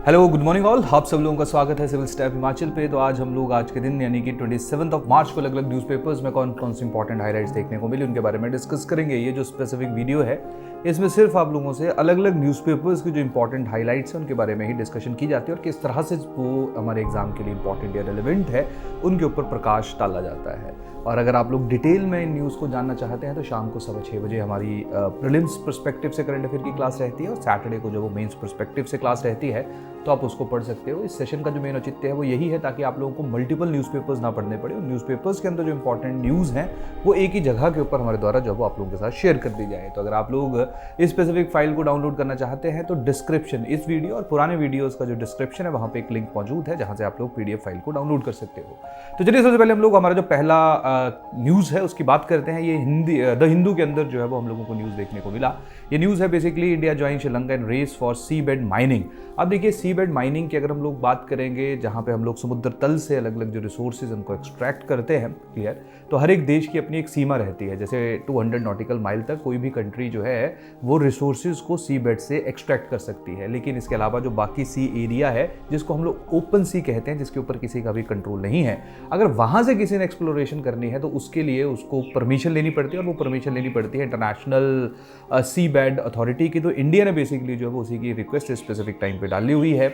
Hello good morning all, आप सब लोगों का स्वागत है सिविल स्टैफ हिमाचल पे। तो आज हम लोग आज के दिन यानी कि 27 मार्च को अलग अलग न्यूज़पेपर्स में कौन कौन सी इंपॉर्टेंट हाइलाइट्स देखने को मिली उनके बारे में डिस्कस करेंगे। ये जो स्पेसिफिक वीडियो है इसमें सिर्फ आप लोगों से अलग अलग न्यूज़पेपर्स की जो इंपॉर्टेंट हाइलाइट्स हैं उनके बारे में ही डिस्कशन की जाती है और किस तरह से वो हमारे एग्जाम के लिए इंपॉर्टेंट या रेलिवेंट है उनके ऊपर प्रकाश डाला जाता है। और अगर आप लोग डिटेल में इन न्यूज़ को जानना चाहते हैं तो शाम को 6:15 बजे हमारी प्रीलिम्स पर्सपेक्टिव से करंट अफेयर की क्लास रहती है और सैटरडे को जो वो मेंस पर्सपेक्टिव से क्लास रहती है तो आप उसको पढ़ सकते हो। इस सेशन का जो मेन औचित्य है वो यही है ताकि आप लोगों को मल्टीपल न्यूज़पेपर्स ना पढ़ने पड़े और न्यूज़पेपर्स के अंदर जो इंपॉर्टेंट न्यूज़ हैं वो एक ही जगह के ऊपर हमारे द्वारा जो वो आप लोगों के साथ शेयर कर दी जाए। तो अगर आप लोग इस स्पेसिफिक फाइल को डाउनलोड करना चाहते हैं तो डिस्क्रिप्शन, इस वीडियो और पुराने वीडियोज़ का जो डिस्क्रिप्शन है वहाँ पर एक लिंक मौजूद है जहाँ से आप लोग PDF फाइल को डाउनलोड कर सकते हो। तो चलिए सबसे पहले हम लोग हमारा जो पहला न्यूज़ है उसकी बात करते हैं। ये द हिंदू के अंदर जो है वो हम लोगों को न्यूज़ देखने को मिला। ये न्यूज़ है basically India join Sri Lanka in race for seabed mining. अब देखिए सी बेड माइनिंग की अगर हम लोग बात करेंगे जहाँ पे हम लोग समुद्र तल से अलग अलग जो रिसोर्सेज उनको एक्सट्रैक्ट करते हैं, क्लियर, तो हर एक देश की अपनी एक सीमा रहती है। जैसे 200 नॉटिकल माइल तक कोई भी कंट्री जो है वो रिसोर्सेज को सी बेड से एक्सट्रैक्ट कर सकती है, लेकिन इसके अलावा जो बाकी सी एरिया है जिसको हम लोग ओपन सी कहते हैं, जिसके ऊपर किसी का भी कंट्रोल नहीं है, अगर वहाँ से किसी ने एक्सप्लोरेशन करनी है तो उसके लिए उसको परमिशन लेनी पड़ती है और वो परमिशन लेनी पड़ती है इंटरनेशनल सी बेड अथॉरिटी की। तो इंडिया ने बेसिकली जो है वो उसी की रिक्वेस्ट स्पेसिफिक टाइम पे डाली हुई है।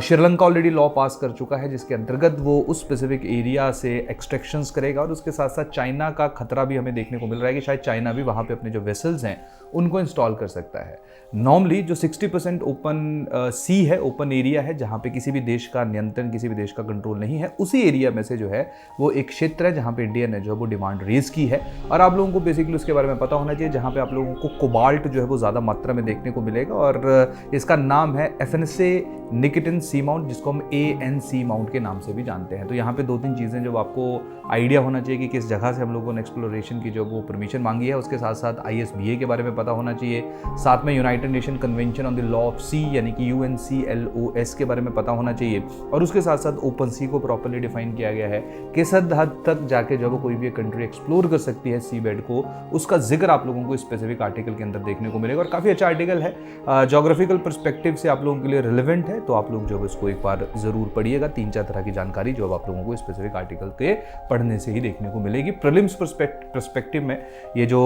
श्रीलंका ऑलरेडी लॉ पास कर चुका है जिसके अंतर्गत वो उस स्पेसिफिक एरिया से एक्सट्रैक्शंस करेगा और उसके साथ साथ चाइना का खतरा भी हमें देखने को मिल रहा है कि शायद चाइना भी वहाँ पे अपने जो वेसल्स हैं उनको इंस्टॉल कर सकता है। नॉर्मली जो 60% ओपन सी है, ओपन एरिया है जहाँ पे किसी भी देश का नियंत्रण, किसी भी देश का कंट्रोल नहीं है, उसी एरिया में से जो है वो एक क्षेत्र है जहाँ पे इंडिया ने जो है वो डिमांड रेज की है। और आप लोगों को बेसिकली उसके बारे में पता होना चाहिए जहाँ पे आप लोगों को कोबाल्ट जो है वो ज़्यादा मात्रा में देखने को मिलेगा और इसका नाम है FNSA निकेटिन सी माउंट, जिसको हम ANC माउंट के नाम से भी जानते हैं। तो यहाँ पे 2-3 चीज़ें जो आपको आइडिया होना चाहिए कि किस जगह से हम लोगों ने एक्सप्लोरेशन की जो वो परमिशन मांगी है, उसके साथ साथ ISBA के बारे में पता होना चाहिए, साथ में United Nation convention on the law of sea यानी कि UNCLOS के बारे में पता होना चाहिए और उसके साथ साथ ओपन सी को प्रॉपर्ली डिफाइन किया गया है, किस हद तक जाके जब कोई भी कंट्री एक्सप्लोर कर सकती है सी बेड को, उसका जिक्र आप लोगों को स्पेसिफिक आर्टिकल के अंदर देखने को मिलेगा और काफ़ी अच्छा आर्टिकल है, जोग्राफिकल परस्पेक्टिव से आप लोगों के लिए रिलेवेंट है। तो आप लोग जो इसको एक बार ज़रूर पढ़िएगा। 3-4 तरह की जानकारी जो आप लोगों को स्पेसिफिक आर्टिकल के पढ़ने से ही देखने को मिलेगी। प्रीलिम्स पर्सपेक्टिव में ये जो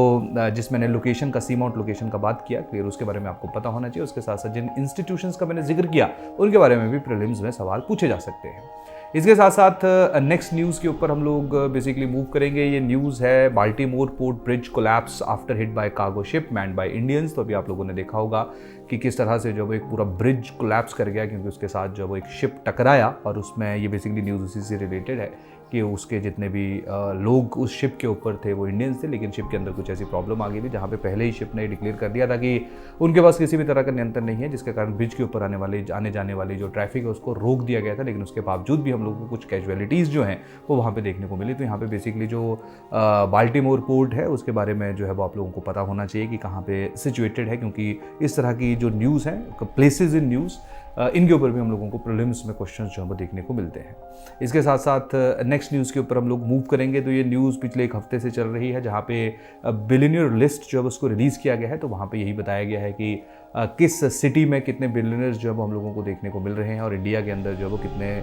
जिस मैंने लोकेशन का, सी माउंट लोकेशन का बात किया, क्लियर, उसके बारे में आपको पता होना चाहिए। उसके साथ साथ जिन इंस्टीट्यूशंस का मैंने जिक्र किया उनके बारे में भी प्रीलिम्स में सवाल पूछे जा सकते हैं। इसके साथ साथ नेक्स्ट न्यूज़ के ऊपर हम लोग बेसिकली मूव करेंगे। ये न्यूज़ है Baltimore port bridge collapse after hit by cargo ship manned by Indians. तो अभी आप लोगों ने देखा होगा कि किस तरह से जो वो एक पूरा ब्रिज कोलैप्स कर गया क्योंकि उसके साथ जो वो एक शिप टकराया और उसमें ये बेसिकली न्यूज़ उसी से रिलेटेड है कि उसके जितने भी लोग उस शिप के ऊपर थे वो इंडियंस थे, लेकिन शिप के अंदर कुछ ऐसी प्रॉब्लम आ गई थी जहाँ पे पहले ही शिप ने डिक्लेयर कर दिया था कि उनके पास किसी भी तरह का नियंत्रण नहीं है, जिसके कारण ब्रिज के ऊपर आने जाने वाली जो ट्रैफिक है उसको रोक दिया गया था। लेकिन उसके बावजूद भी हम लोगों को कुछ कैजुअलिटीज़ जो हैं वो वहाँ पे देखने को मिली। तो यहाँ पे बेसिकली जो बाल्टीमोर पोर्ट है उसके बारे में जो है वो आप लोगों को पता होना चाहिए कि कहाँ पे सिचुएटेड है, क्योंकि इस तरह की जो न्यूज़ हैं, प्लेसेस इन न्यूज़, इनके ऊपर भी हम लोगों को प्रीलिम्स में क्वेश्चंस जो है वो देखने को मिलते हैं। इसके साथ साथ नेक्स्ट न्यूज़ के ऊपर हम लोग मूव करेंगे। तो ये न्यूज़ पिछले एक हफ्ते से चल रही है जहाँ पे बिलियनियर लिस्ट जो है उसको रिलीज़ किया गया है। तो वहाँ पे यही बताया गया है कि किस सिटी में कितने बिलियनर्स जो है वो हम लोगों को देखने को मिल रहे हैं और इंडिया के अंदर जो है वो कितने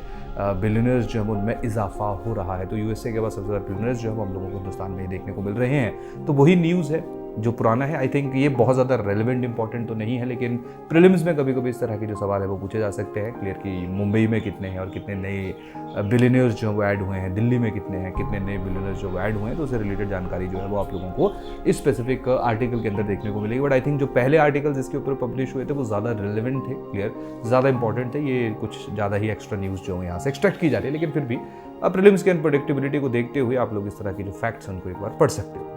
बिलियनर्स जो है उनमें इजाफा हो रहा है। तो USA के बाद सबसे ज़्यादा बिलियनर्स जो है वो हम लोगों को हिंदुस्तान में ही देखने को मिल रहे हैं। तो वही न्यूज़ है जो पुराना है। आई थिंक ये बहुत ज़्यादा रेलिवेंट इंपॉर्टेंट तो नहीं है, लेकिन प्रीलिम्स में कभी कभी इस तरह के जो सवाल है वो पूछे जा सकते हैं, क्लियर, कि मुंबई में कितने हैं और कितने नए बिलियनर्स जो वो ऐड हुए हैं, दिल्ली में कितने हैं, कितने नए बिलियनर्स जो वो ऐड हुए हैं। तो उससे रिलेटेड जानकारी जो है वो आप लोगों को इस स्पेसिफिक आर्टिकल के अंदर देखने को मिलेगी। बट आई थिंक जो पहले आर्टिकल जिसके ऊपर पब्लिश हुए थे वो ज़्यादा रिलेवेंट थे, क्लियर, ज़्यादा इंपॉर्टेंट थे। ये कुछ ज़्यादा ही एक्स्ट्रा न्यूज़ जो यहाँ से एक्सट्रैक्ट की जा रही है, लेकिन फिर भी प्रीलिम्स के अनप्रेडिक्टेबिलिटी को देखते हुए आप लोग इस तरह की जो फैक्ट्स हैं उनको एक बार पढ़ सकते हो।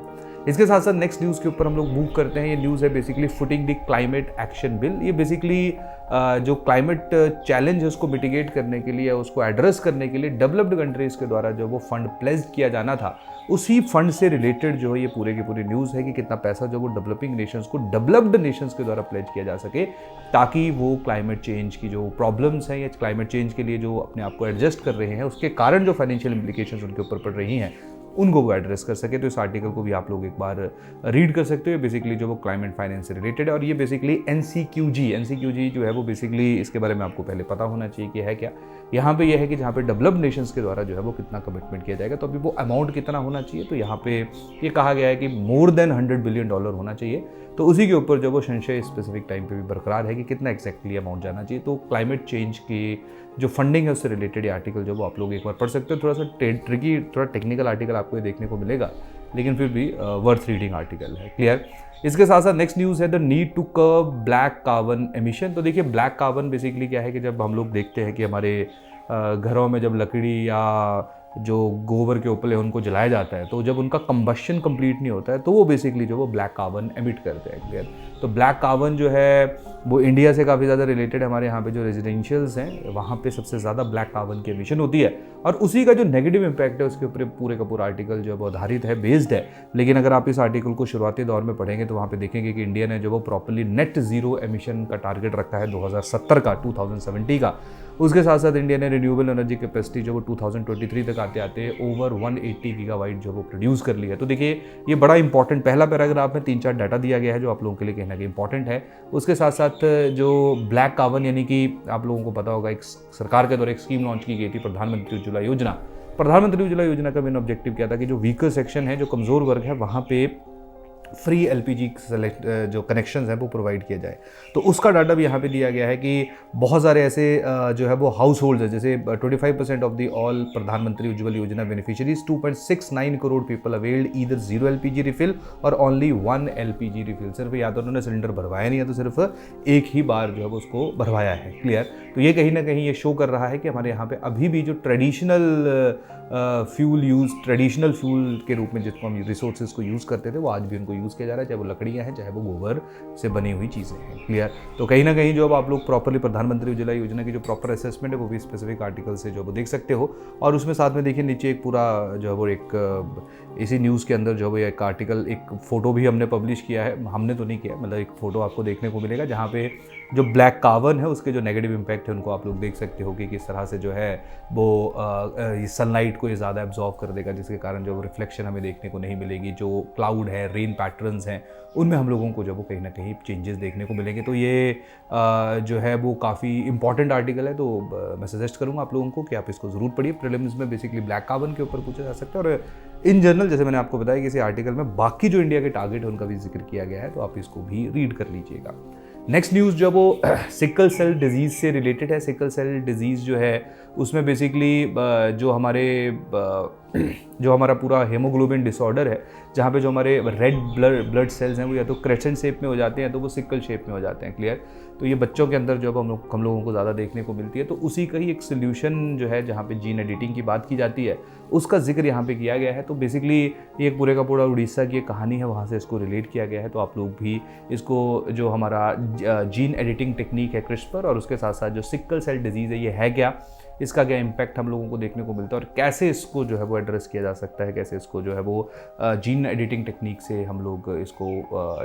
इसके साथ साथ नेक्स्ट न्यूज़ के ऊपर हम लोग मूव करते हैं। ये न्यूज़ है basically footing the climate action bill. ये बेसिकली जो क्लाइमेट चैलेंज है उसको मिटिगेट करने के लिए, उसको एड्रेस करने के लिए डेवलप्ड कंट्रीज़ के द्वारा जो वो फंड प्लेज किया जाना था, उसी फंड से रिलेटेड जो है ये पूरे की पूरी न्यूज़ है कि कितना पैसा जो वो डेवलपिंग नेशंस को डेवलप्ड नेशंस के द्वारा प्लेज किया जा सके ताकि वो क्लाइमेट चेंज की जो प्रॉब्लम्स हैं या क्लाइमेट चेंज के लिए जो अपने आप को एडजस्ट कर रहे हैं उसके कारण जो फाइनेंशियल इम्प्लीकेशंस उनके ऊपर पड़ रही हैं उनको वो एड्रेस कर सके। तो इस आर्टिकल को भी आप लोग एक बार रीड कर सकते हो। बेसिकली जो वो क्लाइमेट फाइनेंस से रिलेटेड है और ये बेसिकली एनसीक्यूजी जो है वो बेसिकली इसके बारे में आपको पहले पता होना चाहिए कि है क्या। यहाँ पे ये है कि जहाँ पे डेवलप्ड नेशंस के द्वारा जो है वो कितना कमिटमेंट किया जाएगा, तो अभी वो अमाउंट कितना होना चाहिए, तो यहाँ पे ये कहा गया है कि मोर देन $100 बिलियन होना चाहिए। तो उसी के ऊपर जो वो संशय स्पेसिफिक टाइम पे भी बरकरार है कि कितना एक्जैक्टली अमाउंट जाना चाहिए। तो क्लाइमेट चेंज की जो फंडिंग है उससे रिलेटेड ये आर्टिकल जो वो आप लोग एक बार पढ़ सकते हो। थोड़ा सा ट्रिकी, थोड़ा टेक्निकल आर्टिकल आपको ये देखने को मिलेगा, लेकिन फिर भी वर्थ रीडिंग आर्टिकल है। क्लियर। इसके साथ साथ नेक्स्ट न्यूज़ है the need to curb black carbon emission. तो देखिए ब्लैक कार्बन बेसिकली क्या है कि जब हम लोग देखते हैं कि हमारे घरों में जब लकड़ी या जो गोबर के उपले उनको जलाया जाता है, तो जब उनका कंबशन कंप्लीट नहीं होता है तो वो बेसिकली जो वो ब्लैक कार्बन एमिट करते हैं। क्लियर। तो ब्लैक कार्बन जो है वो इंडिया से काफ़ी ज़्यादा रिलेटेड है। हमारे यहाँ पे जो रेजिडेंशियल्स हैं वहाँ पे सबसे ज़्यादा ब्लैक कार्बन की एमिशन होती है और उसी का जो नेगेटिव इंपैक्ट है उसके ऊपर पूरे का पूरा आर्टिकल जो है वो आधारित है, बेस्ड है। लेकिन अगर आप इस आर्टिकल को शुरुआती दौर में पढ़ेंगे तो वहाँ पे देखेंगे कि इंडिया ने जो वो प्रॉपर्ली नेट जीरो एमिशन का टारगेट रखा है 2070 का। उसके साथ साथ इंडिया ने रिन्यूएबल एनर्जी कैपेसिटी जो वो 2023 तक आते आते ओवर 180 गीगावाट जो वो प्रोड्यूस कर लिया है। तो देखिए ये बड़ा इंपॉर्टेंट पहला पैराग्राफ में 3-4 डाटा दिया गया है जो आप लोगों के लिए कहीं ना कहीं इंपॉर्टेंट है। उसके साथ साथ जो ब्लैक कार्बन यानी कि आप लोगों को पता होगा एक सरकार के द्वारा एक स्कीम लॉन्च की गई थी प्रधानमंत्री उज्ज्वला योजना। प्रधानमंत्री उज्ज्वला योजना का मेन ऑब्जेक्टिव क्या था कि जो वीकर सेक्शन है, जो कमज़ोर वर्ग है, वहाँ पे फ्री एलपीजी जो कनेक्शंस हैं वो प्रोवाइड किया जाए। तो उसका डाटा भी यहाँ पे दिया गया है कि बहुत सारे ऐसे जो है वो हाउस होल्ड है, जैसे 25% ऑफ द ऑल प्रधानमंत्री उज्ज्वल योजना beneficiaries 2.69 crore people availed either 0 LPG refill और ओनली 1 एलपीजी रिफिल। सिर्फ या तो उन्होंने सिलेंडर भरवाया नहीं है तो सिर्फ एक ही बार जो है वो उसको भरवाया है। क्लियर। तो ये कहीं ना कहीं ये शो कर रहा है कि हमारे यहाँ पे अभी भी जो ट्रेडिशनल फ्यूल के रूप में जिसको हम रिसोर्सेज को यूज़ करते थे वो आज भी उनको यूज़ किया जा रहा है, चाहे वो लकड़ियाँ हैं चाहे वो गोबर से बनी हुई चीज़ें हैं। क्लियर। तो कहीं ना कहीं जो अब आप लोग प्रॉपरली प्रधानमंत्री उज्ज्वला योजना की जो प्रॉपर असेसमेंट है वो भी स्पेसिफिक आर्टिकल से जो वो देख सकते हो। और उसमें साथ में देखिए नीचे एक पूरा जो है वो एक इसी न्यूज़ के अंदर जो है वो एक आर्टिकल, एक फ़ोटो भी हमने पब्लिश किया है, हमने तो नहीं किया, मतलब एक फ़ोटो आपको देखने को मिलेगा जहाँ पे जो ब्लैक कार्बन है उसके जो नेगेटिव इम्पैक्ट है उनको आप लोग देख सकते हो कि किस तरह से जो है वो सनलाइट को ये ज़्यादा एब्जॉर्व कर देगा, जिसके कारण जो रिफ्लेक्शन हमें देखने को नहीं मिलेगी। जो क्लाउड है, रेन पैटर्न्स हैं, उनमें हम लोगों को जो वो कहीं ना कहीं चेंजेस देखने को मिलेंगे। तो ये जो है वो काफ़ी इंपॉर्टेंट आर्टिकल है। तो मैं सजेस्ट करूँगा आप लोगों को कि आप इसको ज़रूर पढ़िए। प्रीलिम्स में बेसिकली ब्लैक कार्बन के ऊपर पूछा जा सकता है और इन जनरल जैसे मैंने आपको बताया कि इसी आर्टिकल में बाकी जो इंडिया के टारगेट है उनका भी जिक्र किया गया है, तो आप इसको भी रीड कर लीजिएगा। नेक्स्ट न्यूज़ जो वो सिकल सेल डिजीज़ से रिलेटेड है। सिकल सेल डिजीज़ जो है उसमें बेसिकली जो हमारा पूरा हेमोग्लोबिन डिसऑर्डर है, जहाँ पे जो हमारे रेड ब्लड सेल्स हैं वो या तो क्रेसेंट शेप में हो जाते हैं या तो वो सिकल शेप में हो जाते हैं। क्लियर। तो ये बच्चों के अंदर जो हम लोगों को ज़्यादा देखने को मिलती है। तो उसी का ही एक सोल्यूशन जो है जहाँ पे जीन एडिटिंग की बात की जाती है उसका जिक्र यहाँ पे किया गया है। तो बेसिकली ये पूरे का पूरा उड़ीसा की एक कहानी है, वहाँ से इसको रिलेट किया गया है। तो आप लोग भी इसको जो हमारा जीन एडिटिंग टेक्निक है क्रिस्पर और उसके साथ साथ जो सिकल सेल डिजीज़ है ये है क्या, इसका क्या इम्पैक्ट हम लोगों को देखने को मिलता है और कैसे इसको जो है वो एड्रेस किया जा सकता है, कैसे इसको जो है वो जीन एडिटिंग टेक्निक से हम लोग इसको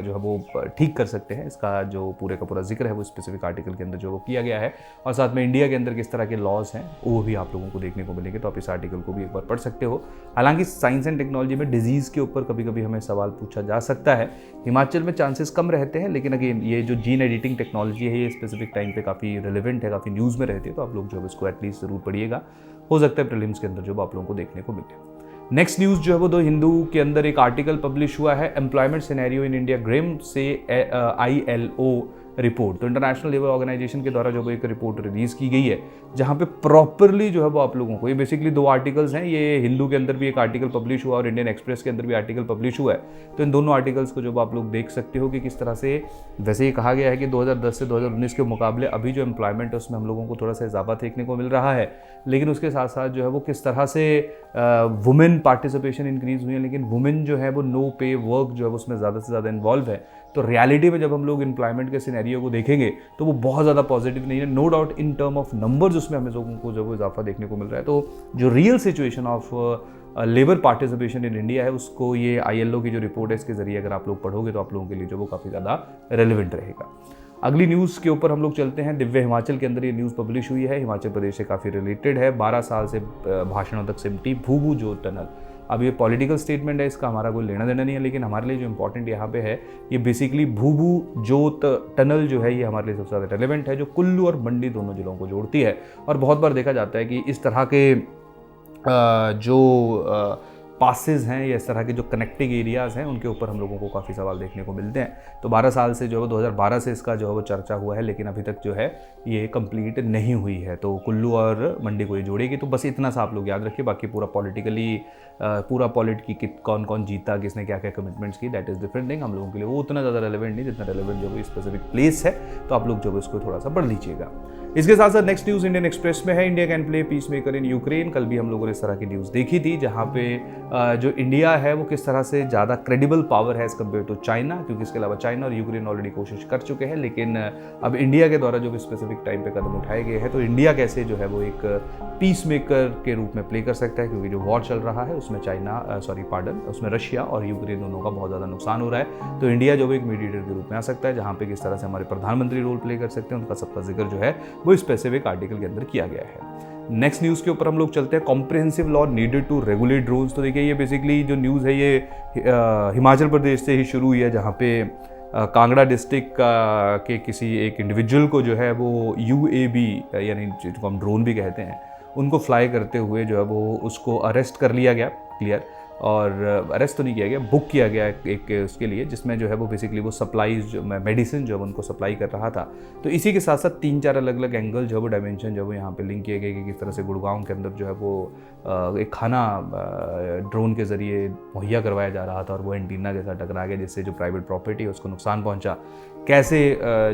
जो है वो ठीक कर सकते हैं, इसका जो पूरे का पूरा जिक्र है वो स्पेसिफिक आर्टिकल के अंदर जो वो किया गया है। और साथ में इंडिया के अंदर किस तरह के लॉज हैं वो भी आप लोगों को देखने को मिलेंगे। तो आप इस आर्टिकल को भी एक बार पढ़ सकते हो। हालांकि साइंस एंड टेक्नोलॉजी में डिजीज़ के ऊपर कभी कभी हमें सवाल पूछा जा सकता है। हिमाचल में चांसेस कम रहते हैं, लेकिन अगेन ये जो जीन एडिटिंग टेक्नोलॉजी है ये स्पेसिफिक टाइम पे काफ़ी रिलेवेंट है, काफ़ी न्यूज़ में रहती है। तो आप लोग जो है इसको एटलीस्ट ज़रूर पढ़िएगा, हो सकता है प्रीलिम्स के अंदर जो आप लोगों को देखने को मिले। नेक्स्ट न्यूज़ जो है वो द हिंदू के अंदर एक आर्टिकल पब्लिश हुआ है, employment scenario in India grim says ILO report. तो इंटरनेशनल लेबर ऑर्गेनाइजेशन के द्वारा जो वो एक रिपोर्ट रिलीज़ की गई है जहाँ पे प्रॉपरली जो है वो आप लोगों को, ये बेसिकली 2 आर्टिकल्स हैं, ये हिंदू के अंदर भी एक आर्टिकल पब्लिश हुआ और इंडियन एक्सप्रेस के अंदर भी आर्टिकल पब्लिश हुआ है। तो इन दोनों आर्टिकल्स को जो आप लोग देख सकते हो कि किस तरह से, वैसे ये कहा गया है कि 2010 से 2019 के मुकाबले अभी जो एम्प्लॉयमेंट है उसमें हम लोगों को थोड़ा सा इजाफा देखने को मिल रहा है, लेकिन उसके साथ साथ जो है वो किस तरह से वुमेन पार्टिसिपेशन इंक्रीज़ हुई है, लेकिन वुमेन जो है वो नो पे वर्क जो है उसमें ज़्यादा से ज़्यादा इन्वॉल्व है। तो रियलिटी में जब हम लोग एम्प्लॉयमेंट के सिनेरियो को देखेंगे तो वो बहुत ज़्यादा पॉजिटिव नहीं है। No doubt in term of numbers उसमें हमें लोगों को जो वो इजाफा देखने को मिल रहा है। तो जो real situation of labour participation in India है उसको ये ILO की जो रिपोर्ट है इसके ज़रिए अगर आप लोग पढ़ोगे तो आप लोगों के लिए जो वो काफ़ी ज़्यादा रेलिवेंट रहेगा। अगली न्यूज़ के ऊपर हम लोग चलते हैं। दिव्य हिमाचल के अंदर ये न्यूज़ पब्लिश हुई है, हिमाचल प्रदेश से काफ़ी रिलेटेड है। 12 साल से भाषणों तक सिमटी भूभू जोत टनल। अब ये पॉलिटिकल स्टेटमेंट है, इसका हमारा कोई लेना देना नहीं है, लेकिन हमारे लिए जो इंपॉर्टेंट यहाँ पे है ये बेसिकली भूभू जोत टनल जो है ये हमारे लिए सबसे ज़्यादा रेलेवेंट है, जो कुल्लू और मंडी दोनों जिलों को जोड़ती है। और बहुत बार देखा जाता है कि इस तरह के जो पासेस हैं या इस तरह के जो कनेक्टिंग एरियाज़ हैं उनके ऊपर हम लोगों को काफ़ी सवाल देखने को मिलते हैं। तो 12 साल से जो है 2012 से इसका जो है वो चर्चा हुआ है, लेकिन अभी तक जो है ये कंप्लीट नहीं हुई है। तो कुल्लू और मंडी को ये जोड़ेगी। तो बस इतना सा आप लोग याद रखिए, बाकी पूरा पॉलिटिकली पूरा पॉलिट की कौन कौन जीता, किसने क्या क्या कमिटमेंट्स की, दैट इज़ डिफरेंट थिंग। हम लोगों के लिए वो उतना ज़्यादा रेलेवेंट नहीं जितना रेलेवेंट जो वो स्पेसिफिक प्लेस है। तो आप लोग जो है उसको थोड़ा सा पढ़ लीजिएगा। इसके साथ साथ नेक्स्ट न्यूज़ इंडियन एक्सप्रेस में है, India can play peace maker in Ukraine. कल भी हम लोगों ने इस तरह की न्यूज़ देखी थी, जहाँ पे जो इंडिया है वो किस तरह से ज़्यादा क्रेडिबल पावर है एज़ कम्पेयर टू चाइना, क्योंकि इसके अलावा चाइना और यूक्रेन ऑलरेडी कोशिश कर चुके हैं, लेकिन अब इंडिया के द्वारा जो भी स्पेसिफिक टाइम पे कदम उठाए गए हैं, तो इंडिया कैसे जो है वो एक पीस मेकर के रूप में प्ले कर सकता है, क्योंकि जो वॉर चल रहा है उसमें उसमें रशिया और यूक्रेन दोनों का बहुत ज़्यादा नुकसान हो रहा है। तो इंडिया जो भी एक मीडिएटर के रूप में आ सकता है, जहाँ पे किस तरह से हमारे प्रधानमंत्री रोल प्ले कर सकते हैं, उनका सबका जिक्र जो है वो स्पेसिफिक आर्टिकल के अंदर किया गया है। नेक्स्ट न्यूज़ के ऊपर हम लोग चलते हैं, comprehensive law needed to regulate drones. तो देखिए ये बेसिकली जो न्यूज़ है ये हिमाचल प्रदेश से ही शुरू हुई है, जहाँ पे कांगड़ा डिस्ट्रिक्ट के किसी एक इंडिविजुअल को जो है वो UAV यानी जिसको हम ड्रोन भी कहते हैं, उनको फ्लाई करते हुए जो है वो उसको अरेस्ट कर लिया गया, क्लियर। और अरेस्ट तो नहीं किया गया, बुक किया गया एक उसके लिए, जिसमें जो है वो बेसिकली वो सप्लाईज जो मेडिसिन जो है उनको सप्लाई कर रहा था। तो इसी के साथ साथ 3-4 अलग अलग एंगल जो है वो डायमेंशन जो है वो यहाँ पे लिंक किए गए कि किस तरह से गुड़गांव के अंदर जो है वो एक खाना ड्रोन के ज़रिए मुहैया करवाया जा रहा था और वो एंटीना के साथ टकरा गया, जिससे जो प्राइवेट प्रॉपर्टी है उसको नुकसान पहुँचा। कैसे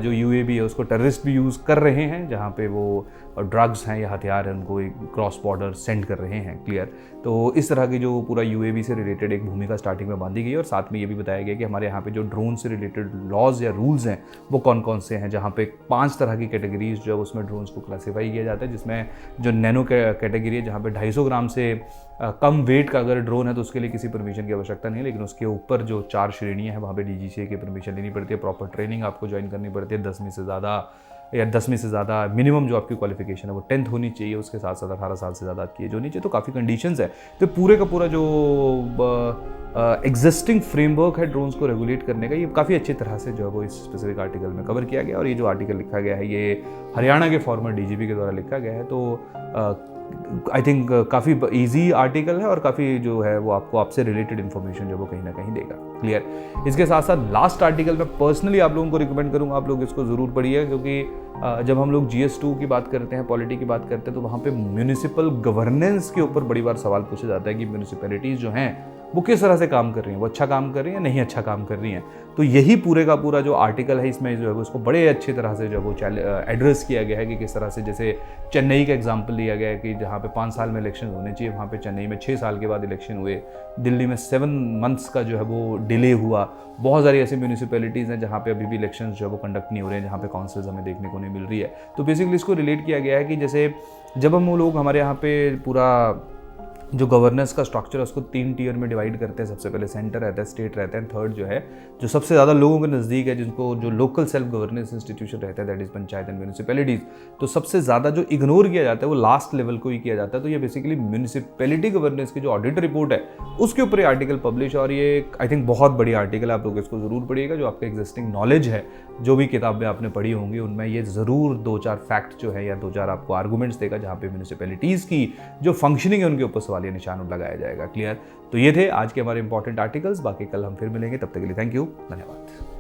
जो UAV है उसको टेररिस्ट भी यूज़ कर रहे हैं, जहाँ पे वो ड्रग्स हैं या हथियार हैं उनको एक क्रॉस बॉर्डर सेंड कर रहे हैं, क्लियर। तो इस तरह की जो पूरा UAV से रिलेटेड एक भूमिका स्टार्टिंग में बांधी गई, और साथ में ये भी बताया गया कि हमारे यहाँ पे जो ड्रोन से रिलेटेड लॉज या रूल्स हैं वो कौन कौन से हैं, जहाँ पे 5 तरह की कैटेगरीज जो है उसमें ड्रोन्स को क्लासीफाई किया जाता है, जिसमें जो नैनो कैटेगरी है, जहाँ पे 250 ग्राम से कम वेट का अगर ड्रोन है तो उसके लिए किसी परमिशन की आवश्यकता नहीं है, लेकिन उसके ऊपर जो 4 श्रेणियाँ हैं वहाँ पे DGCA की परमिशन लेनी पड़ती है, प्रॉपर ट्रेनिंग आपको ज्वाइन करनी पड़ती है, 10वीं से ज़्यादा मिनिमम जो आपकी क्वालिफिकेशन है वो 10th होनी चाहिए, उसके साथ साथ 18 साल से ज़्यादा आपकी एज होनी चाहिए। तो काफ़ी कंडीशंस है। तो पूरे का पूरा जो एग्जिस्टिंग फ्रेमवर्क है ड्रोन्स को रेगुलेट करने का, ये काफ़ी अच्छी तरह से जो है वो इस स्पेसिफिक आर्टिकल में कवर किया गया। और ये जो आर्टिकल लिखा गया है ये हरियाणा के फॉर्मर DGP के द्वारा लिखा गया है। तो आई थिंक काफ़ी ईजी आर्टिकल है और काफ़ी जो है वो आपसे रिलेटेड इन्फॉर्मेशन जो वो कहीं ना कहीं देगा, क्लियर। इसके साथ साथ लास्ट आर्टिकल मैं पर्सनली आप लोगों को रिकमेंड करूँगा, आप लोग इसको ज़रूर पढ़िए, क्योंकि जब हम लोग GS2 की बात करते हैं, पॉलिटी की बात करते हैं, तो वहाँ पे म्यूनिसिपल गवर्नेंस के ऊपर बड़ी बार सवाल पूछा जाता है कि म्यूनिसिपैलिटीज़ जो हैं वो किस तरह से काम कर रही हैं, वो अच्छा काम कर रही हैं, नहीं अच्छा काम कर रही हैं। तो यही पूरे का पूरा जो आर्टिकल है इसमें जो है उसको बड़े अच्छी तरह से जो वो एड्रेस किया गया है कि किस तरह से, जैसे चेन्नई का एग्जांपल लिया गया है कि जहाँ पे 5 साल में इलेक्शन होने चाहिए, वहाँ पे चेन्नई में 6 साल के बाद इलेक्शन हुए, दिल्ली में 7 मंथ्स का जो है वो डिले हुआ। बहुत सारी ऐसी म्यूनिसिपैलिटीज़ हैं जहाँ पे अभी भी इलेक्शन जो है वो कंडक्ट नहीं हो रहे हैं, जहाँ पे काउंसिल्स हमें देखने को नहीं मिल रही है। तो बेसिकली इसको रिलेट किया गया है कि जैसे जब हम लोग हमारे यहाँ पे पूरा जो गवर्नेंस का स्ट्रक्चर है उसको 3 टियर में डिवाइड करते हैं। सबसे पहले सेंटर रहता है, स्टेट रहता है, थर्ड जो है जो सबसे ज़्यादा लोगों के नज़दीक है, जिनको जो लोकल सेल्फ गवर्नेंस इंस्टीट्यूशन रहता है, that is panchayat and municipalities. तो सबसे ज़्यादा जो इग्नोर किया जाता है वो लास्ट लेवल को ही किया जाता है। तो ये बेसिकली म्यूनिसिपैलिटी गवर्नेंस की जो ऑडिट रिपोर्ट है उसके ऊपर ये आर्टिकल पब्लिश, और ये आई थिंक बहुत बड़ी आर्टिकल है, आप लोग इसको ज़रूर पढ़िएगा। जो आपका एग्जिस्टिंग नॉलेज है, जो भी किताबें आपने पढ़ी होंगी, उनमें ये ज़रूर 2-4 फैक्ट जो है या 2-4 आपको आर्गूमेंट्स देगा जहाँ पे म्यूनिसिपैलिटीज़ की जो फंक्शनिंग है उनके ऊपर सवालिया निशान लगाया जाएगा, क्लियर। तो ये थे आज के हमारे इंपॉर्टेंट आर्टिकल्स। बाकी कल हम फिर मिलेंगे, तब तक के लिए थैंक यू, धन्यवाद।